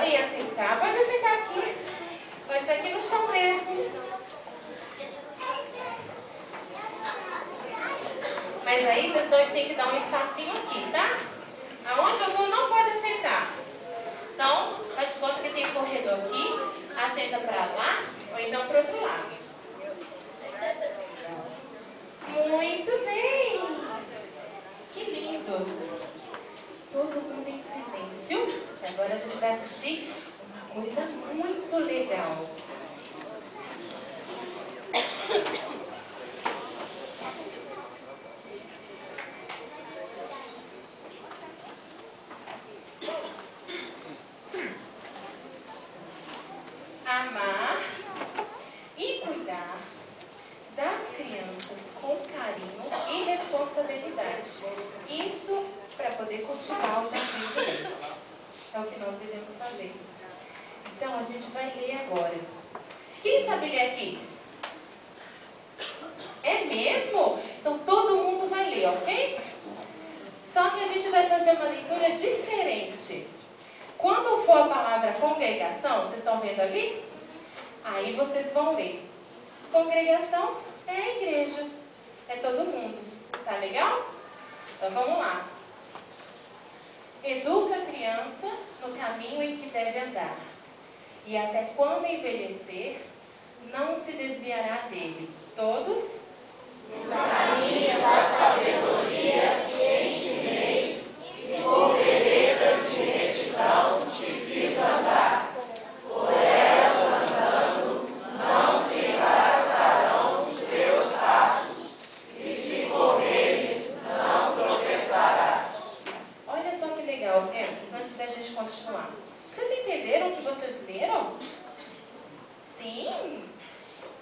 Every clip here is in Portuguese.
podem aceitar. Pode aceitar aqui. Pode ser aqui no chão mesmo. Mas aí vocês têm que dar um espacinho aqui, tá? Aonde eu vou não pode aceitar. Então, faz de conta que tem um corredor aqui. Aceita pra lá ou então pro outro lado. Muito bem! Que lindos! Todo mundo em silêncio. E agora a gente vai assistir uma coisa muito legal. Amar e cuidar das crianças com carinho e responsabilidade. Isso para poder cultivar o jardim de Deus. É o que nós devemos fazer. Então a gente vai ler agora. Quem sabe ler aqui? É mesmo? Então todo mundo vai ler, ok? Só que a gente vai fazer uma leitura diferente. Quando for a palavra congregação, vocês estão vendo ali? Aí vocês vão ler. Congregação é a igreja. É todo mundo. Tá legal? Então vamos lá. Educa a criança no caminho em que deve andar. E até quando envelhecer, não se desviará dele. Todos? No caminho da sabedoria te ensinei, e por veredas de retidão te fiz andar. Por elas andando, não se embaraçarão os teus passos, e se correres, não tropeçarás. Olha só que legal, crianças, antes da gente continuar. Vocês entenderam o que vocês leram? Sim?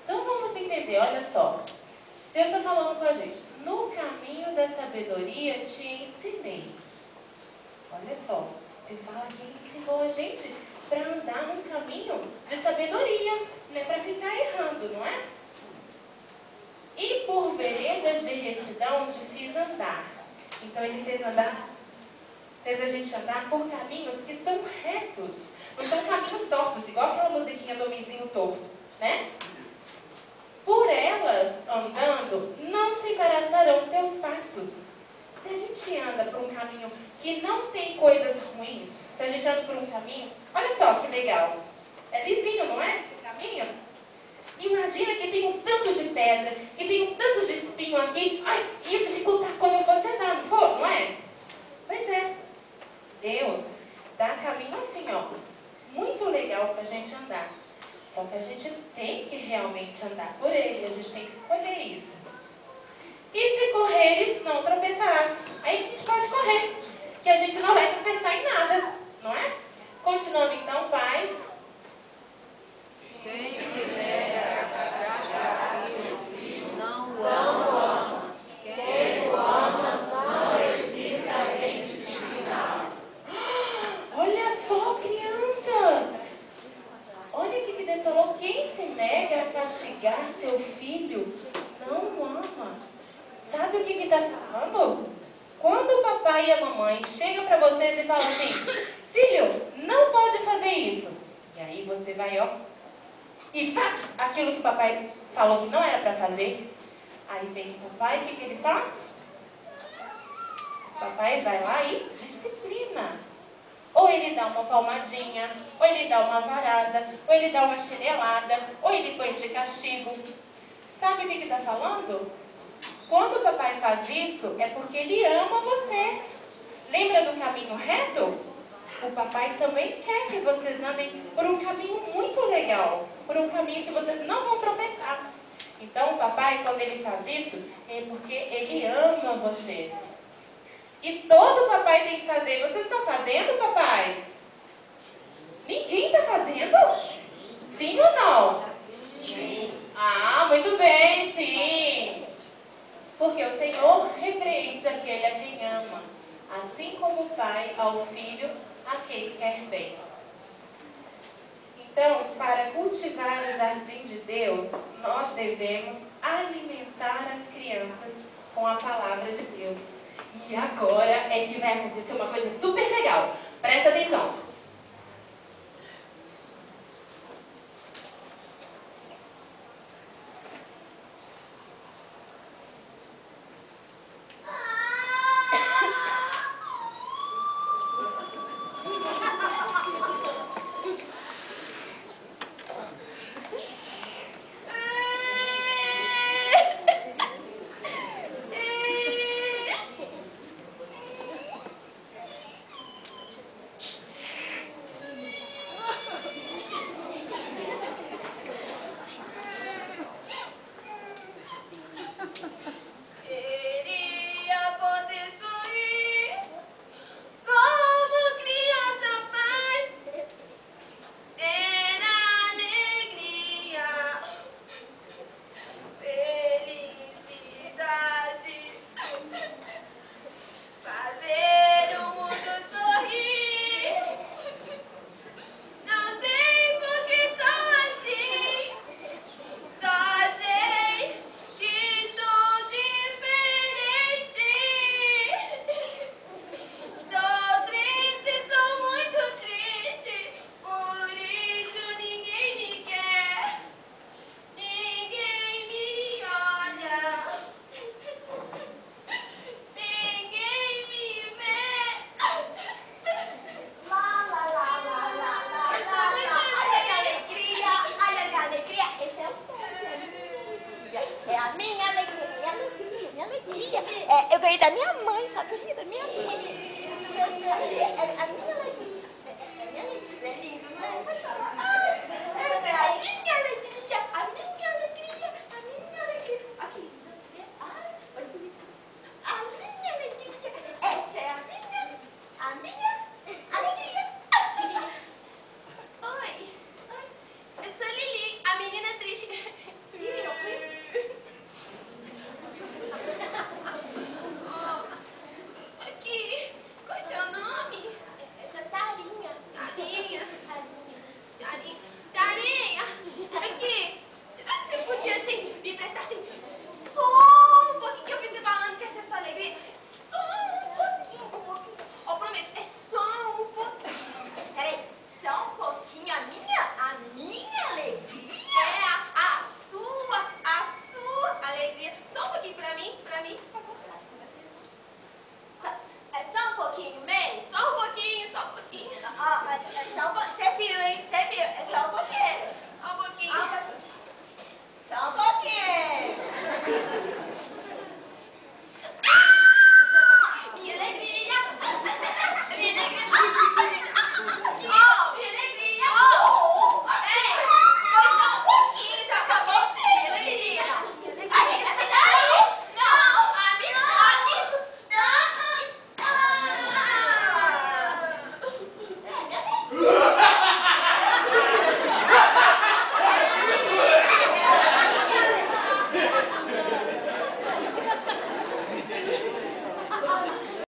Então vamos entender, olha só. Deus está falando com a gente. No caminho da sabedoria te ensinei. Olha só. Deus fala que Ele ensinou a gente para andar num caminho de sabedoria. Não é para ficar errando, não é? E por veredas de retidão te fiz andar. Então Ele fez a gente andar por caminhos que são retos. Não são caminhos tortos, igual aquela musiquinha do homenzinho torto, né? Por elas, andando, não se embaraçarão teus passos. Se a gente anda por um caminho que não tem coisas ruins, se a gente anda por um caminho, olha só que legal. É lisinho, não é? Esse caminho? Imagina que tem um tanto de pedra, que tem um tanto de espinho aqui. Ai, ia dificultar quando eu fosse andar, não for? Não é? Pois é. Deus dá caminho assim, ó. Muito legal pra gente andar. Só que a gente tem que realmente andar por ele, a gente tem que escolher isso. E se correres, não tropeçarás. Aí a gente pode correr, que a gente não vai tropeçar em nada, não é? Continuando então, paz. Quem quiser agradar seu filho, não o ama. Quem o ama, não hesita em disciplinar. Olha só, crianças! Olha o que Deus falou. Quem se nega a castigar seu filho, não o ama. Sabe o que está falando? Quando o papai e a mamãe chegam para vocês e falam assim, filho, não pode fazer isso. E aí você vai, ó, e faz aquilo que o papai falou que não era para fazer. Aí vem o pai, o que ele faz? O papai vai lá e disciplina. Ou ele dá uma palmadinha, ou ele dá uma varada, ou ele dá uma chinelada, ou ele põe de castigo. Sabe o que está falando? Quando o papai faz isso, é porque ele ama vocês. Lembra do caminho reto? O papai também quer que vocês andem por um caminho muito legal, por um caminho que vocês não vão tropeçar. Então o papai, quando ele faz isso, é porque ele ama vocês. E todo papai tem que fazer. Vocês estão fazendo, papais? Ninguém está fazendo? Sim ou não? Sim. Ah, muito bem, sim. Porque o Senhor repreende aquele a quem ama, assim como o pai ao filho a quem quer bem. Então, para cultivar o jardim de Deus, nós devemos alimentar as crianças com a palavra de Deus. E agora é que vai acontecer uma coisa super legal. Presta atenção.